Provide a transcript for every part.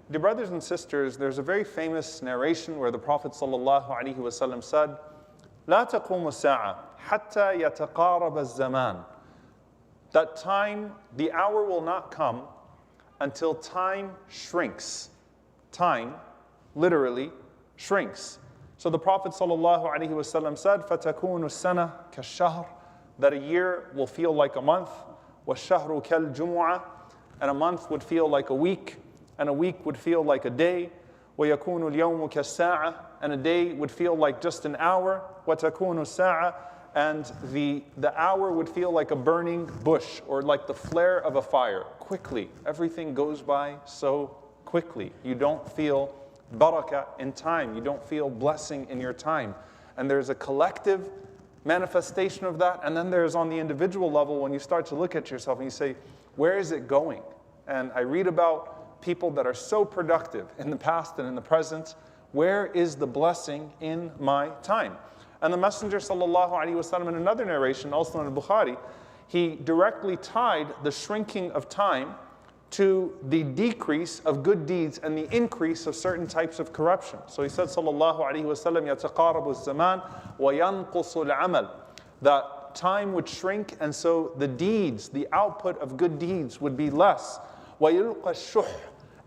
Dear brothers and sisters, there's a very famous narration where the Prophet ﷺ said, لا تقوم الساعة حتى يتقارب الزمان. That time, the hour will not come until time shrinks. Time, literally, shrinks. So the Prophet ﷺ said, فَتَكُونُ السَّنَةُ كَالشَّهْرِ, that a year will feel like a month, وَالشَّهْرُ كَالْجُمُعَةِ, and a month would feel like a week, and a week would feel like a day, وَيَكُونُ الْيَوْمُ كَالسَّاعَةِ, and a day would feel like just an hour, وَتَكُونُ السَّاعَةِ, and the hour would feel like a burning bush or like the flare of a fire. Quickly, everything goes by so quickly. You don't feel barakah in time. You don't feel blessing in your time. And there's a collective manifestation of that. And then there's on the individual level when you start to look at yourself and you say, where is it going? And I read about people that are so productive in the past and in the present. Where is the blessing in my time? And the Messenger ﷺ in another narration, also in Bukhari, he directly tied the shrinking of time to the decrease of good deeds and the increase of certain types of corruption. So he said, sallallahu alaihi wasallam, يَتَقَارَبُ الزَّمَانِ وَيَنْقُصُ الْعَمَلِ, that time would shrink and so the deeds, the output of good deeds would be less. وَيُلْقَ الشُّحْ,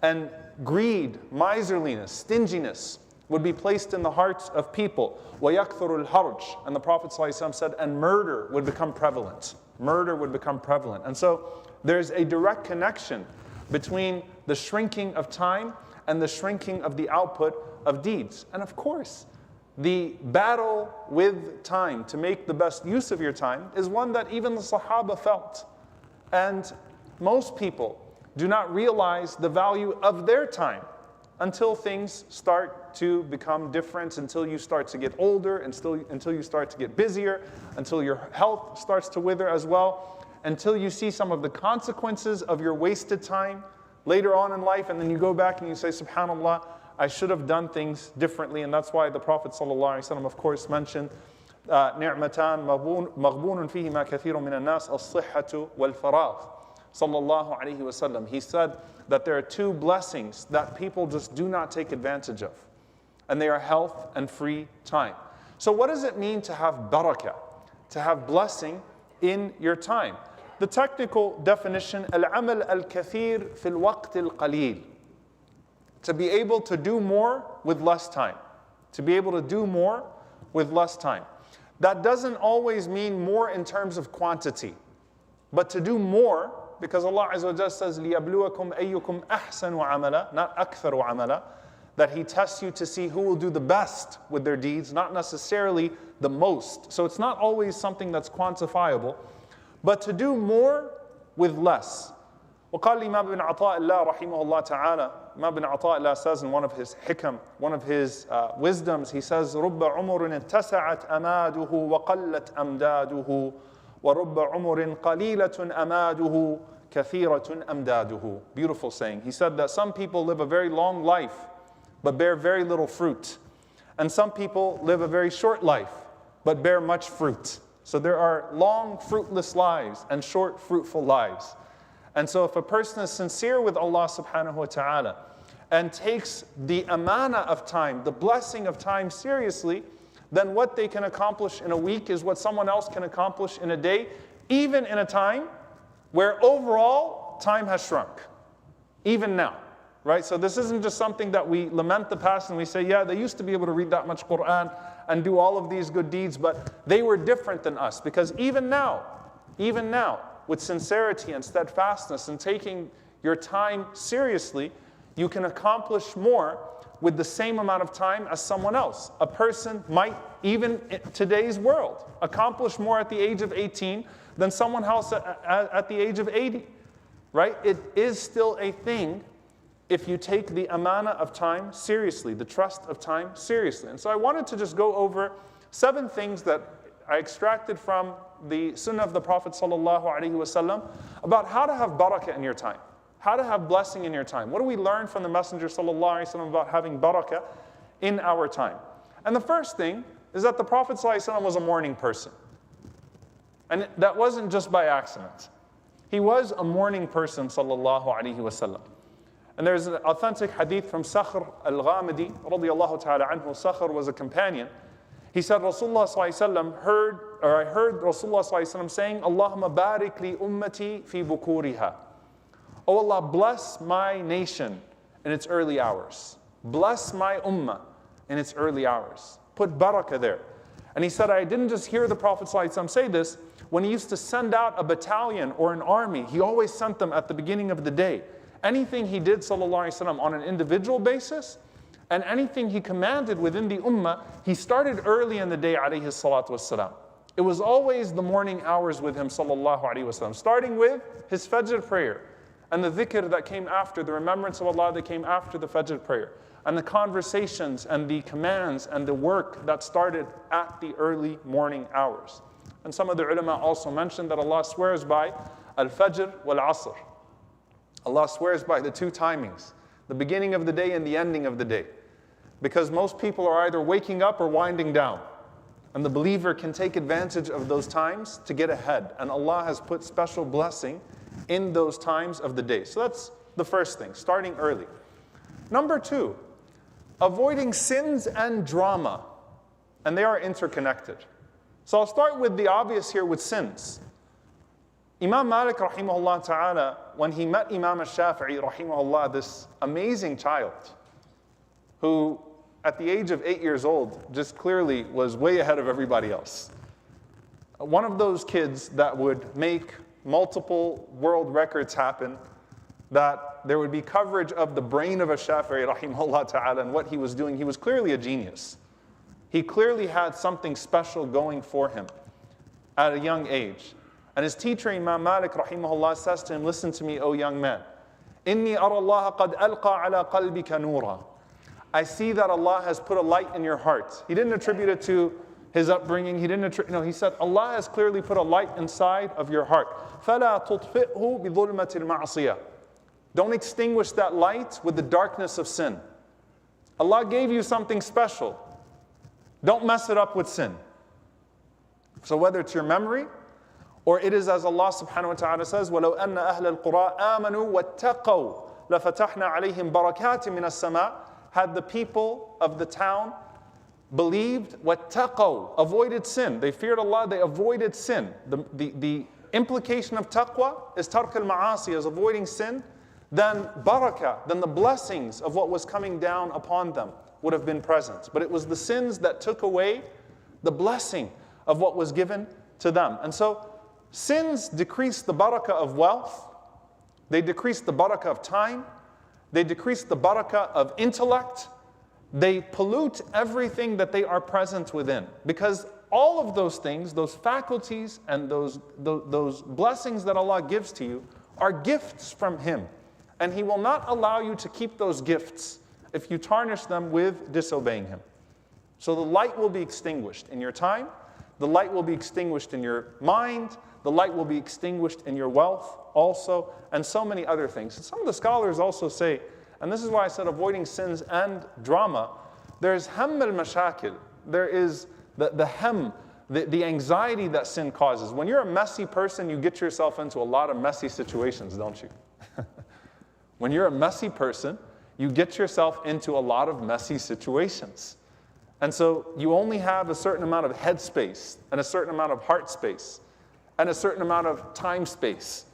and greed, miserliness, stinginess would be placed in the hearts of people. وَيَكْثُرُ الْحَرْجِ, and the Prophet ﷺ said, and murder would become prevalent. Murder would become prevalent. And so there's a direct connection between the shrinking of time and the shrinking of the output of deeds. And of course, the battle with time to make the best use of your time is one that even the Sahaba felt. And most people do not realize the value of their time until things start to become different, until you start to get older, until you start to get busier, until your health starts to wither as well, until you see some of the consequences of your wasted time later on in life, and then you go back and you say, subhanAllah, I should have done things differently. And that's why the Prophet ﷺ, of course, mentioned نِعْمَتَانْ مَغْبُونٌ فِيهِمَا كَثِيرٌ مِنَ النَّاسِ الصِّحَّةُ وَالْفَرَاغُ. Sallallahu alayhi wasallam. He said that there are two blessings that people just do not take advantage of. And they are health and free time. So what does it mean to have barakah? To have blessing in your time? The technical definition, al-amal al-kathir fil waqt al-qalil. To be able to do more with less time. To be able to do more with less time. That doesn't always mean more in terms of quantity. But to do more, because Allah Azza wa Jalla says, لِيَبْلُوَكُمْ أَيُّكُمْ أَحْسَنُ عَمَلًا, not أَكْثَرُ عَمَلًا, that He tests you to see who will do the best with their deeds, not necessarily the most. So it's not always something that's quantifiable, but to do more with less. وقال الإمام ابن عطاء الله رحمه الله تعالى, Imam ibn Ata Allah says in one of his hikam, one of his wisdoms, he says, رُبَّ عُمُرٍ اتَّسَعَتْ أَمَادُهُ وَقَلَّتْ أَمْدَادُهُ وَرُبَّ عُمُرٍ قَلِيلَةٌ أَمَادُهُ كَثِيرَةٌ أَمْدَادُهُ. Beautiful saying. He said that some people live a very long life, but bear very little fruit. And some people live a very short life, but bear much fruit. So there are long fruitless lives and short fruitful lives. And so if a person is sincere with Allah subhanahu wa ta'ala and takes the amana of time, the blessing of time seriously, then what they can accomplish in a week is what someone else can accomplish in a day, even in a time where overall time has shrunk, even now, right? So this isn't just something that we lament the past and we say, yeah, they used to be able to read that much Quran and do all of these good deeds, but they were different than us, because even now, with sincerity and steadfastness and taking your time seriously, you can accomplish more with the same amount of time as someone else. A person might, even in today's world, accomplish more at the age of 18 than someone else at the age of 80, right? It is still a thing if you take the amana of time seriously, the trust of time seriously. And so I wanted to just go over 7 things that I extracted from the sunnah of the Prophet ﷺ about how to have barakah in your time. How to have blessing in your time. What do we learn from the Messenger ﷺ about having barakah in our time? And the first thing is that the Prophet ﷺ was a morning person. And that wasn't just by accident. He was a morning person, sallallahu alaihi wasallam. And there's an authentic hadith from Sakhr al-Ghamidi, radiyallahu ta'ala anhu. Sakhr was a companion. He said, Rasulullah sallallahu alaihi wasallam I heard Rasulullah sallallahu alaihi wasallam saying, Allahumma barik li ummati fi bukuriha. Oh Allah, bless my nation in its early hours. Bless my ummah in its early hours. Put barakah there. And he said, I didn't just hear the Prophet sallallahu alaihi wasallam say this. When he used to send out a battalion or an army, he always sent them at the beginning of the day. Anything he did, sallallahu alaihi wasallam, on an individual basis, and anything he commanded within the ummah, he started early in the day, alayhi salatu wassalam. It was always the morning hours with him, sallallahu alaihi wasallam, starting with his fajr prayer, and the dhikr that came after, the remembrance of Allah that came after the fajr prayer, and the conversations and the commands and the work that started at the early morning hours. And some of the ulama also mentioned that Allah swears by al-fajr wal-asr. Allah swears by the two timings, the beginning of the day and the ending of the day. Because most people are either waking up or winding down. And the believer can take advantage of those times to get ahead. And Allah has put special blessing in those times of the day. So that's the first thing, starting early. Number two, avoiding sins and drama. And they are interconnected. So I'll start with the obvious here with sins. Imam Malik rahimahullah ta'ala, when he met Imam al-Shafi'i rahimahullah, this amazing child who at the age of 8 years old just clearly was way ahead of everybody else. One of those kids that would make multiple world records happen, that there would be coverage of the brain of al-Shafi'i rahimahullah ta'ala and what he was doing. He was clearly a genius. He clearly had something special going for him at a young age. And his teacher, Imam Malik rahimahullah, says to him, listen to me, O young man. Inni ara Allah qad alqa ala qalbika noora. I see that Allah has put a light in your heart. He didn't attribute it to his upbringing. He said, Allah has clearly put a light inside of your heart. فَلَا تُطْفِئْهُ بِظُلْمَةِ الْمَعْصِيَةِ. Don't extinguish that light with the darkness of sin. Allah gave you something special. Don't mess it up with sin. So whether it's your memory, or it is as Allah subhanahu wa ta'ala says, وَلَوْ أَنَّ أَهْلَ الْقُرَىٰ آمَنُوا وَاتَّقَوْا لَفَتَحْنَا عَلَيْهِمْ بَرَكَاتٍ مِنَ السَّمَاءِ. Had the people of the town believed, وَاتَّقَوْا, avoided sin. They feared Allah, they avoided sin. The implication of taqwa is tark al-ma'asi, is avoiding sin. Then barakah, then the blessings of what was coming down upon them would have been present. But it was the sins that took away the blessing of what was given to them. And so sins decrease the barakah of wealth. They decrease the barakah of time. They decrease the barakah of intellect. They pollute everything that they are present within. Because all of those things, those faculties and those blessings that Allah gives to you are gifts from Him. And He will not allow you to keep those gifts if you tarnish them with disobeying Him. So the light will be extinguished in your time. The light will be extinguished in your mind. The light will be extinguished in your wealth also, and so many other things. And some of the scholars also say, and this is why I said avoiding sins and drama, there's ham al-mashakil. There is the hem, the anxiety that sin causes. When you're a messy person, you get yourself into a lot of messy situations, don't you? When you're a messy person, you get yourself into a lot of messy situations. And so you only have a certain amount of head space and a certain amount of heart space and a certain amount of time space.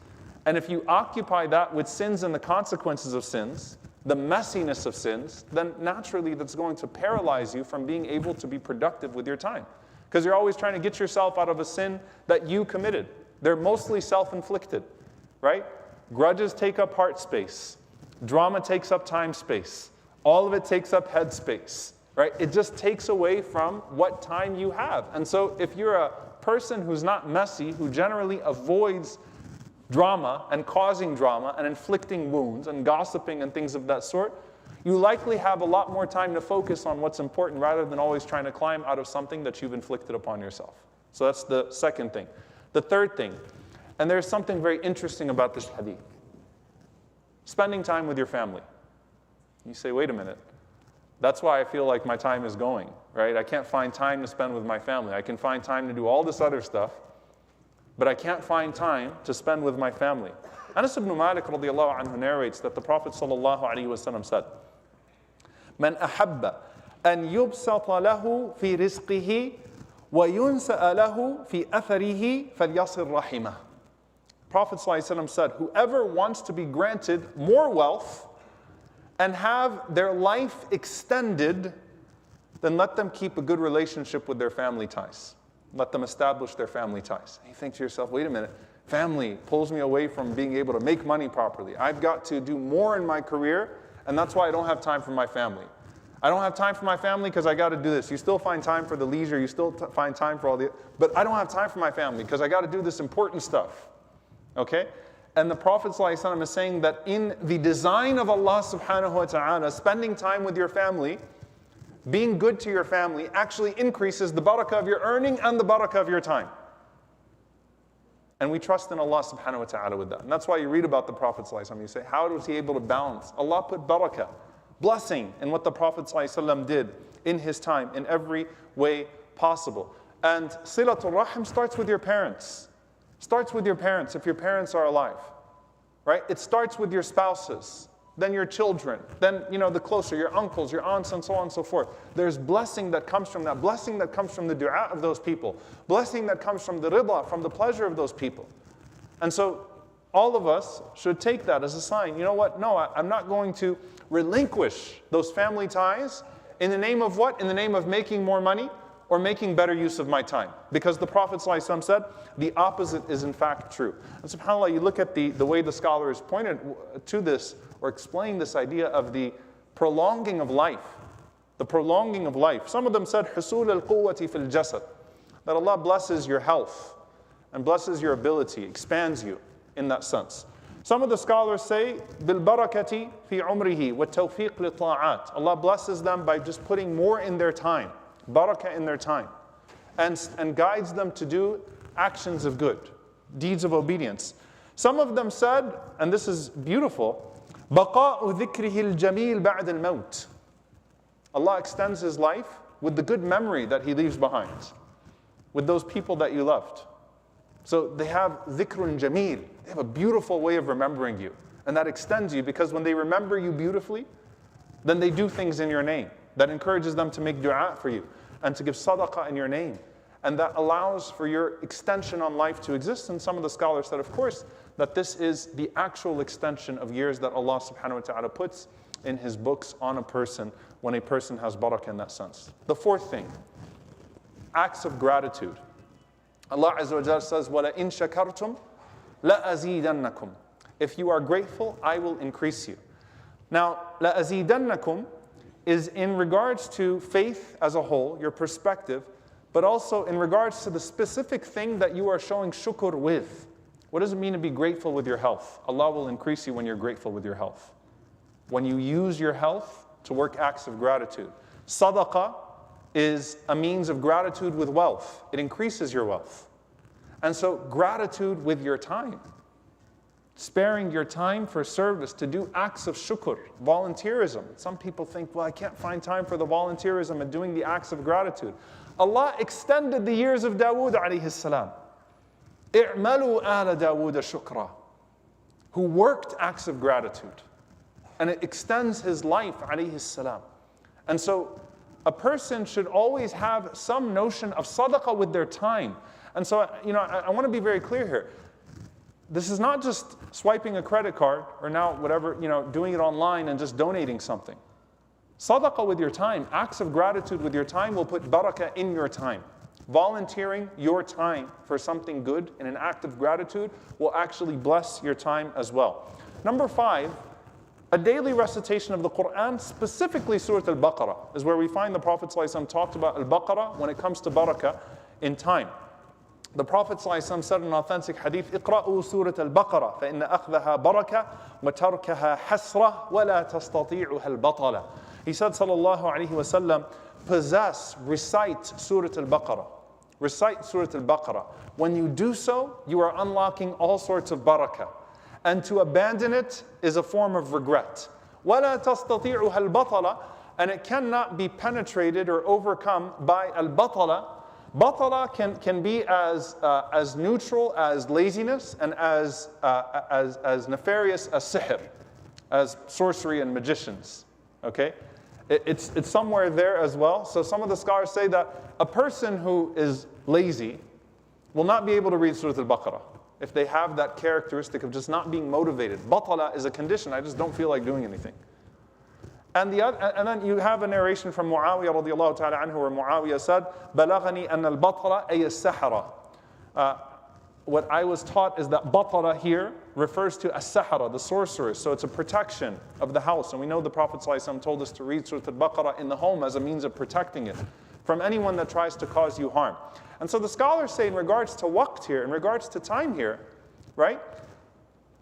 And if you occupy that with sins and the consequences of sins, the messiness of sins, then naturally that's going to paralyze you from being able to be productive with your time. Because you're always trying to get yourself out of a sin that you committed. They're mostly self-inflicted, right? Grudges take up heart space. Drama takes up time space. All of it takes up head space, right? It just takes away from what time you have. And so if you're a person who's not messy, who generally avoids drama and causing drama and inflicting wounds and gossiping and things of that sort, you likely have a lot more time to focus on what's important rather than always trying to climb out of something that you've inflicted upon yourself. So that's the second thing. The third thing, and there's something very interesting about this hadith. Spending time with your family. You say, wait a minute. That's why I feel like my time is going, right? I can't find time to spend with my family. I can find time to do all this other stuff, but I can't find time to spend with my family. Anas ibn Malik radiallahu anhu narrates that the Prophet sallallahu alaihi wasallam said, "Man ahabba an yubsata lahu fi rizqihi wa yunsa'a lahu fi atharihi falyasir rahimah." Prophet sallallahu alaihi wasallam said, whoever wants to be granted more wealth and have their life extended, then let them keep a good relationship with their family ties. Let them establish their family ties. And you think to yourself, wait a minute, family pulls me away from being able to make money properly. I've got to do more in my career, and that's why I don't have time for my family. I don't have time for my family because I got to do this. You still find time for the leisure, you still find time for all the, but I don't have time for my family because I got to do this important stuff. Okay? And the Prophet ﷺ is saying that in the design of Allah subhanahu wa ta'ala, spending time with your family, being good to your family actually increases the barakah of your earning and the barakah of your time. And we trust in Allah subhanahu wa ta'ala with that. And that's why you read about the Prophet ﷺ. You say, how was he able to balance? Allah put barakah, blessing in what the Prophet ﷺ did in his time, in every way possible. And silatul rahim starts with your parents. Starts with your parents if your parents are alive. Right? It starts with your spouses, then your children, then the closer, your uncles, your aunts, and so on and so forth. There's blessing that comes from that, blessing that comes from the dua of those people, blessing that comes from the rida, from the pleasure of those people. And so all of us should take that as a sign. You know what? No, I'm not going to relinquish those family ties in the name of what? In the name of making more money or making better use of my time. Because the Prophet ﷺ said, the opposite is in fact true. And subhanAllah, you look at the way the scholars pointed to this, or explain this idea of the prolonging of life. The prolonging of life. Some of them said, حصول القوة في الجسد. That Allah blesses your health and blesses your ability, expands you in that sense. Some of the scholars say, بالبركة في عمره والتوفيق للطاعات. Allah blesses them by just putting more in their time. Barakah in their time. And guides them to do actions of good, deeds of obedience. Some of them said, and this is beautiful, بقاء ذكره الجميل بعد الموت. Allah extends his life with the good memory that he leaves behind, with those people that you loved. So they have dhikrun jameel. They have a beautiful way of remembering you. And that extends you because when they remember you beautifully, then they do things in your name. That encourages them to make dua for you and to give sadaqah in your name. And that allows for your extension on life to exist. And some of the scholars said, of course, that this is the actual extension of years that Allah subhanahu wa ta'ala puts in his books on a person when a person has barakah in that sense. The fourth thing, acts of gratitude. Allah Azza wa Jalla says, وَلَئِن شَكَرْتُمْ لَأَزِيدَنَّكُمْ. If you are grateful, I will increase you. Now, لَأَزِيدَنَّكُمْ is in regards to faith as a whole, your perspective, but also in regards to the specific thing that you are showing shukr with. What does it mean to be grateful with your health? Allah will increase you when you're grateful with your health. When you use your health to work acts of gratitude. Sadaqah is a means of gratitude with wealth. It increases your wealth. And so gratitude with your time. Sparing your time for service to do acts of shukr, volunteerism. Some people think, well, I can't find time for the volunteerism and doing the acts of gratitude. Allah extended the years of Dawood alayhi salam. اعملوا آل داود شكرا. Who worked acts of gratitude. And it extends his life alayhi salam. And so a person should always have some notion of sadaqah with their time. And so, I want to be very clear here. This is not just swiping a credit card or now whatever, doing it online and just donating something. Sadaqah with your time, acts of gratitude with your time will put barakah in your time. Volunteering your time for something good in an act of gratitude will actually bless your time as well. Number 5, a daily recitation of the Quran, specifically Surah Al-Baqarah, is where we find the Prophet ﷺ talked about Al-Baqarah when it comes to barakah in time. The Prophet ﷺ said in an authentic hadith, اقرأوا سورة البقرة فإن أخذها بركة وتركها حسرة ولا تستطيعها البطلة. He said, sallallahu alaihi wasallam, recite Surah Al-Baqarah. Recite Surah Al-Baqarah. When you do so, you are unlocking all sorts of barakah. And to abandon it is a form of regret. ولا تستطيعها البطلة. And it cannot be penetrated or overcome by al-batala, Batala can be as neutral as laziness and as nefarious as sihr, as sorcery and magicians. Okay? It's somewhere there as well. So some of the scholars say that a person who is lazy will not be able to read Surah Al-Baqarah if they have that characteristic of just not being motivated. Batala is a condition. I just don't feel like doing anything. And then you have a narration from Muawiyah radiallahu ta'ala anhu where Muawiyah said, بَلَغَنِي أَنَّ الْبَطَلَ أَيَ السَّحَرَةِ What I was taught is that batala here refers to as-sahara, the sorceress. So it's a protection of the house. And we know the Prophet ﷺ told us to read Surah Al-Baqarah in the home as a means of protecting it from anyone that tries to cause you harm. And so the scholars say in regards to waqt here, in regards to time here, right?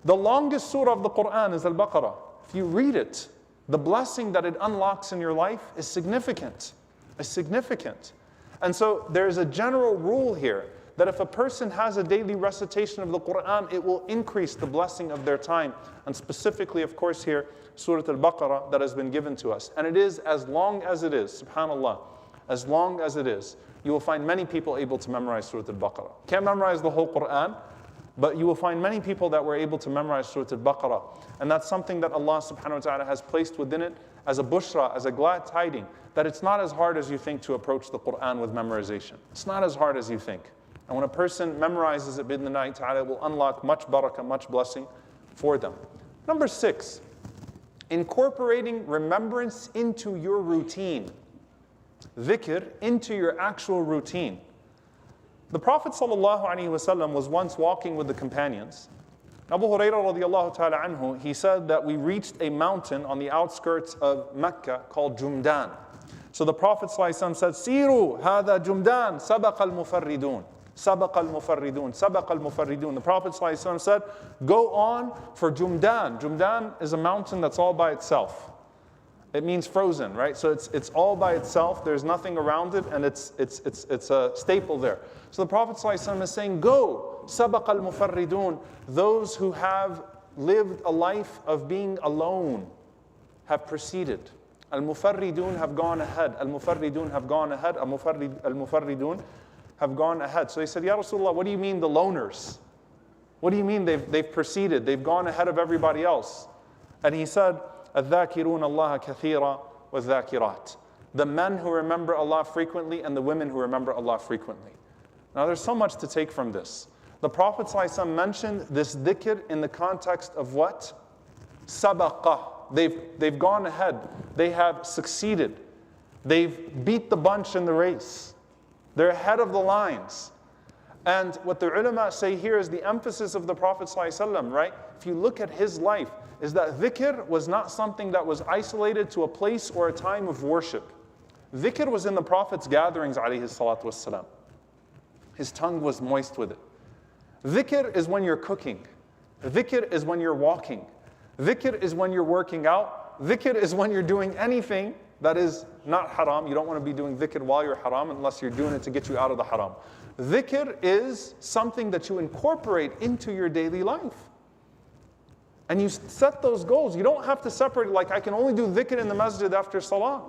The longest surah of the Quran is Al-Baqarah. If you read it, the blessing that it unlocks in your life is significant. Is significant. And so there's a general rule here that if a person has a daily recitation of the Quran, it will increase the blessing of their time. And specifically, of course, here, Surah Al-Baqarah that has been given to us. And it is as long as it is, subhanAllah, as long as it is, you will find many people able to memorize Surah Al-Baqarah. Can't memorize the whole Quran, but you will find many people that were able to memorize Surah Al-Baqarah. And that's something that Allah subhanahu wa ta'ala has placed within it as a bushra, as a glad tiding, that it's not as hard as you think to approach the Quran with memorization. It's not as hard as you think. And when a person memorizes it bidnillahi ta'ala, it will unlock much barakah, much blessing for them. Number 6, incorporating remembrance into your routine. Dhikr into your actual routine. The Prophet ﷺ was once walking with the companions. Abu Hurairah radiallahu ta'ala anhu, he said that we reached a mountain on the outskirts of Mecca called Jumdan. So the Prophet ﷺ said, Siru hada Jumdan, sabaq al-mufarridun. Sabaq al-mufarridun, sabaq al-mufarridun. The Prophet ﷺ said, go on for Jumdan. Jumdan is a mountain that's all by itself. It means frozen, right? So it's all by itself. There's nothing around it, and it's a staple there. So the Prophet ﷺ is saying, go, sabaq al-mufarridun. Those who have lived a life of being alone have proceeded. Al-mufarridun have gone ahead. Al-mufarridun have gone ahead. Al-mufarridun have gone ahead. So he said, Ya Rasulullah, what do you mean the loners? What do you mean they've proceeded? They've gone ahead of everybody else. And he said, الذاكرون الله كثيرا والذاكرات. The men who remember Allah frequently and the women who remember Allah frequently. Now there's so much to take from this. The Prophet ﷺ mentioned this dhikr in the context of what? Sabaqah. They've gone ahead. They have succeeded. They've beat the bunch in the race. They're ahead of the lines. And what the ulama say here is the emphasis of the Prophet ﷺ, right? If you look at his life, is that dhikr was not something that was isolated to a place or a time of worship. Dhikr was in the Prophet's gatherings, alayhi salatu wassalam. His tongue was moist with it. Dhikr is when you're cooking. Dhikr is when you're walking. Dhikr is when you're working out. Dhikr is when you're doing anything that is not haram. You don't want to be doing dhikr while you're haram unless you're doing it to get you out of the haram. Dhikr is something that you incorporate into your daily life. And you set those goals. You don't have to separate, like I can only do dhikr in the masjid after salah.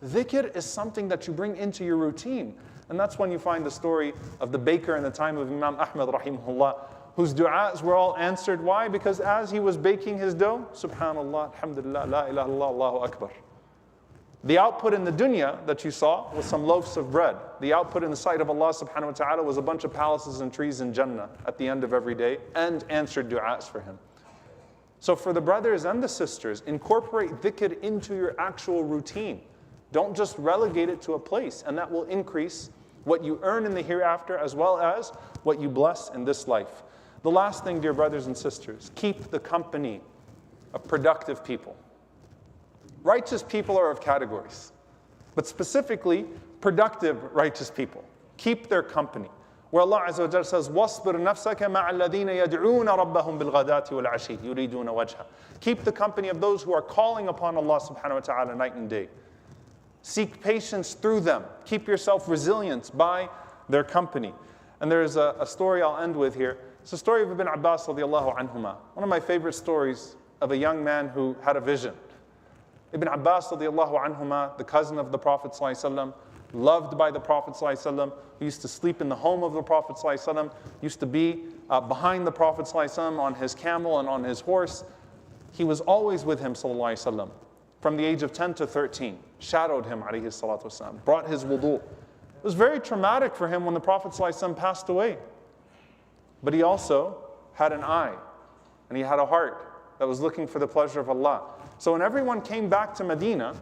Dhikr is something that you bring into your routine. And that's when you find the story of the baker in the time of Imam Ahmad rahimahullah, whose du'as were all answered. Why? Because as he was baking his dough, subhanallah, alhamdulillah, la ilaha illallah, Allahu akbar. The output in the dunya that you saw was some loaves of bread. The output in the sight of Allah subhanahu wa ta'ala was a bunch of palaces and trees in Jannah at the end of every day and answered du'as for him. So for the brothers and the sisters, incorporate dhikr into your actual routine. Don't just relegate it to a place, and that will increase what you earn in the hereafter as well as what you bless in this life. The last thing, dear brothers and sisters, keep the company of productive people. Righteous people are of categories, but specifically productive righteous people. Keep their company. Where Allah Azza wa Jalla says, وَاصْبِرْ نَفْسَكَ مَعَ الَّذِينَ يَدْعُونَ رَبَّهُمْ بِالْغَدَاةِ وَالْعَشِيِّ يُرِيدُونَ وَجْهَهُ. Keep the company of those who are calling upon Allah subhanahu wa ta'ala night and day. Seek patience through them. Keep yourself resilient by their company. And there's a story I'll end with here. It's a story of Ibn Abbas radiallahu anhuma. One of my favorite stories of a young man who had a vision. Ibn Abbas radiallahu anhuma, the cousin of the Prophet sallallahu alaihi wasallam, loved by the Prophet ﷺ, who used to sleep in the home of the Prophet ﷺ, used to be behind the Prophet ﷺ on his camel and on his horse. He was always with him ﷺ, from the age of 10 to 13, shadowed him alayhi salatu wasalam, brought his wudu. It was very traumatic for him when the Prophet ﷺ passed away. But he also had an eye, and he had a heart that was looking for the pleasure of Allah. So when everyone came back to Medina,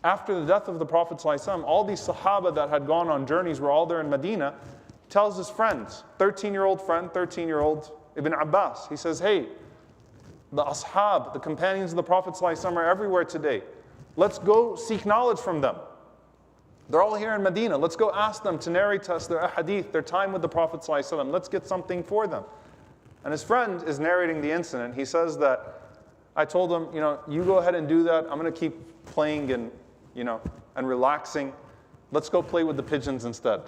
after the death of the Prophet ﷺ, all these Sahaba that had gone on journeys were all there in Medina. He tells his friends, 13-year-old friend, 13-year-old Ibn Abbas, he says, hey, the ashab, the companions of the Prophet ﷺ are everywhere today. Let's go seek knowledge from them. They're all here in Medina. Let's go ask them to narrate to us their ahadith, their time with the Prophet ﷺ. Let's get something for them. And his friend is narrating the incident. He says that, I told him, you go ahead and do that. I'm going to keep playing and relaxing. Let's go play with the pigeons instead.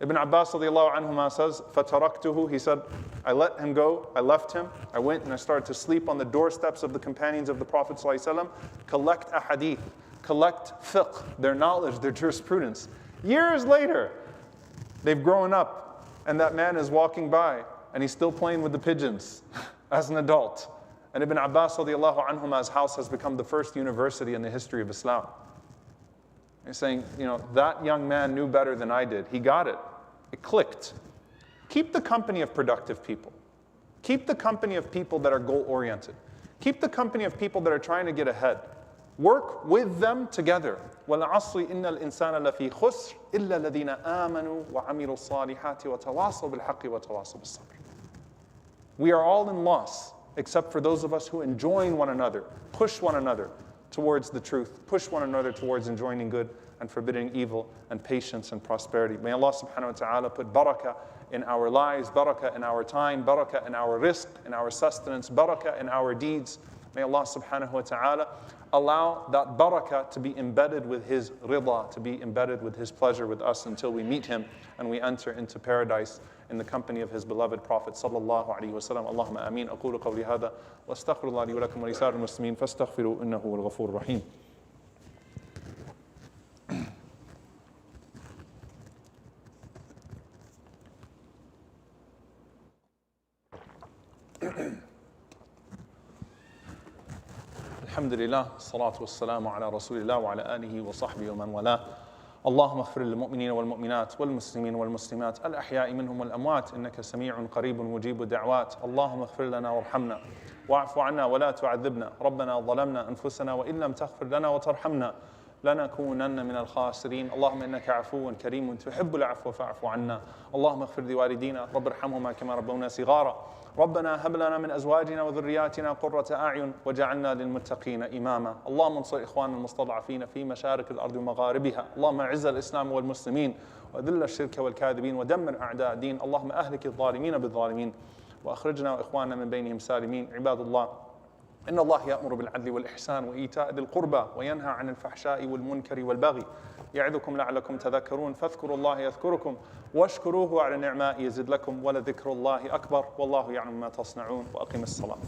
Ibn Abbas radiallahu anhuma says, فَتَرَكْتُهُ, he said, I let him go, I left him, I went and I started to sleep on the doorsteps of the companions of the Prophet ﷺ, collect ahadith, collect fiqh, their knowledge, their jurisprudence. Years later, they've grown up, and that man is walking by, and he's still playing with the pigeons as an adult. And Ibn Abbas radiallahu anhuma's house has become the first university in the history of Islam. He's saying, that young man knew better than I did. He got it. It clicked. Keep the company of productive people. Keep the company of people that are goal-oriented. Keep the company of people that are trying to get ahead. Work with them together. وَالْعَصْرِ إِنَّ الْإِنسَانَ لَفِي خُسْرٍ إِلَّا الَّذِينَ آمَنُوا وَعَمِلُوا الصَّالِحَاتِ وَتَوَاصَوْا بِالْحَقِّ وَتَوَاصَوْا بِالصَّبْرِ. We are all in loss, except for those of us who enjoin one another, push one another towards the truth, push one another towards enjoining good and forbidding evil, and patience and prosperity. May Allah subhanahu wa ta'ala put barakah in our lives, barakah in our time, barakah in our rizq, in our sustenance, barakah in our deeds. May Allah subhanahu wa ta'ala allow that barakah to be embedded with His rida, to be embedded with His pleasure with us until we meet Him and we enter into paradise in the company of His beloved Prophet sallallahu alaihi wasallam. Allahumma ameen. Aqulu qawli hadha wa astaghfirullah li wa lakum wa li sa'iril muslimin fastaghfiru innahu huwal ghafurur rahim. الحمد لله الصلاة والسلام على رسول الله وعلى آله وصحبه ومن والاه. اللهم اغفر للمؤمنين والمؤمنات والمسلمين والمسلمات الأحياء منهم والأموات إنك سميع قريب مجيب الدعوات. اللهم اغفر لنا وارحمنا واعف عنا ولا تعذبنا. ربنا ظلمنا أنفسنا وإن لم تغفر لنا وترحمنا لنكونن من الخاسرين. اللهم إنك عفو كريم تحب العفو فاعف عنا. اللهم اغفر لوالدينا رب ارحمهما كما ربونا صغارا. ربنا هب لنا من أزواجنا وذرياتنا قرة أعين وجعلنا للمتقين إماما. اللهم انصر إخواننا المستضعفين في مشارق الأرض ومغاربها. اللهم أعز الإسلام والمسلمين وذل الشرك والكاذبين ودمر أعداء الدين. اللهم أهلك الظالمين بالظالمين وأخرجنا وإخواننا من بينهم سالمين. عباد الله، إن الله يأمر بالعدل والإحسان وإيتاء ذي القربى وينهى عن الفحشاء والمنكر والبغي يعظكم لعلكم تذكرون. فاذكروا الله يذكركم واشكروه على نعمائه يزد لكم ولذكر الله أكبر والله يعلم ما تصنعون. وأقم الصلاة.